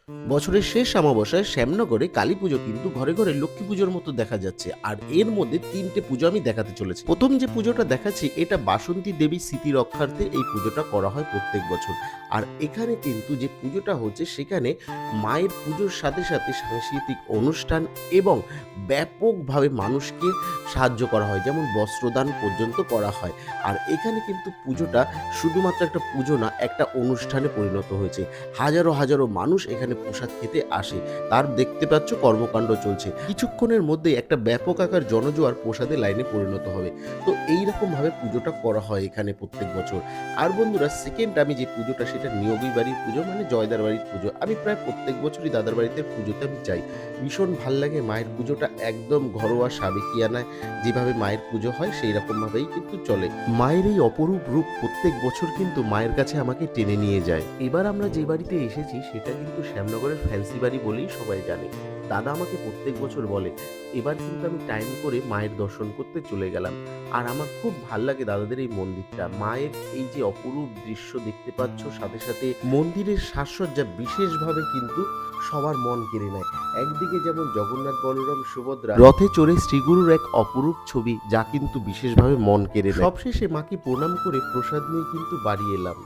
বছরের শেষ অমাবস্যায় শ্যামনগরে কালী পুজো কিন্তু ঘরে ঘরে লক্ষ্মী পুজোর মতো দেখা যাচ্ছে। আর এর মধ্যে তিনটে পুজো আমি দেখাতে চলেছি। প্রথম যে পুজোটা দেখাচ্ছি এটা বাসন্তী দেবীর স্মৃতি রক্ষার্থে এই পুজোটা করা হয় প্রত্যেক বছর। আর এখানে কিন্তু যে পুজোটা হচ্ছে সেখানে মায়ের পুজোর সাথে সাথে সাংস্কৃতিক অনুষ্ঠান এবং ব্যাপকভাবে মানুষকে সাহায্য করা হয়, যেমন বস্ত্রদান পর্যন্ত করা হয়। আর এখানে কিন্তু পুজোটা শুধুমাত্র একটা পুজো না, একটা অনুষ্ঠানে পরিণত হয়েছে। হাজারো হাজারো মানুষ এখানে প্রসাদ খেতে আসে। তার দেখতে পাচ্ছ কর্মকাণ্ড চলছে। কিছুক্ষণের মধ্যেই একটা ব্যাপক আকার জনজোয়ার প্রসাদের লাইনে পরিণত হবে। তো এইরকম ভাবে পুজোটা করা হয় এখানে প্রত্যেক বছর। আর বন্ধুরা, সেকেন্ড আমি যে পুজোটা সেটা নিয়োগী বাড়ির পুজো, মানে জয়দার বাড়ির পুজো। আমি প্রায় প্রত্যেক বছরই দাদার বাড়িতে পুজোতে আমি যাই। ভীষণ ভাল লাগে মায়ের পুজোটা, একদম ঘরোয়া সাবেকিয়ানায় যেভাবে মায়ের পুজো হয় সেই রকম ভাবেই কিন্তু চলে। মায়ের এই অপরূপ রূপ প্রত্যেক বছর কিন্তু মায়ের কাছে আমাকে টেনে নিয়ে যায়। এবার আমরা যে বাড়িতে এসেছি সেটা কিন্তু শ্যামনগরের ফ্যান্সি বাড়ি বলেই সবাই জানে। দাদা আমাকে প্রত্যেক বছর বলে, এবার কিন্তু আমি টাইম করে মায়ের দর্শন করতে চলে গেলাম। আর আমার খুব ভাল লাগে দাদাদের এই মন্দিরটা। মায়ের এই যে অপরূপ দৃশ্য দেখতে পাচ্ছ, সাথে সাথে মন্দিরের সাজসজ্জা বিশেষভাবে কিন্তু সবার মন কেড়ে নেয়। একদিকে যেমন জগন্নাথ বলরাম সুভদ্রা রথে চড়ে শ্রীগুরুর এক অপরূপ ছবি, যা কিন্তু বিশেষভাবে মন কেড়ে নেয়। সবশেষে মাকে প্রণাম করে প্রসাদ নিয়ে কিন্তু বাড়ি এলাম।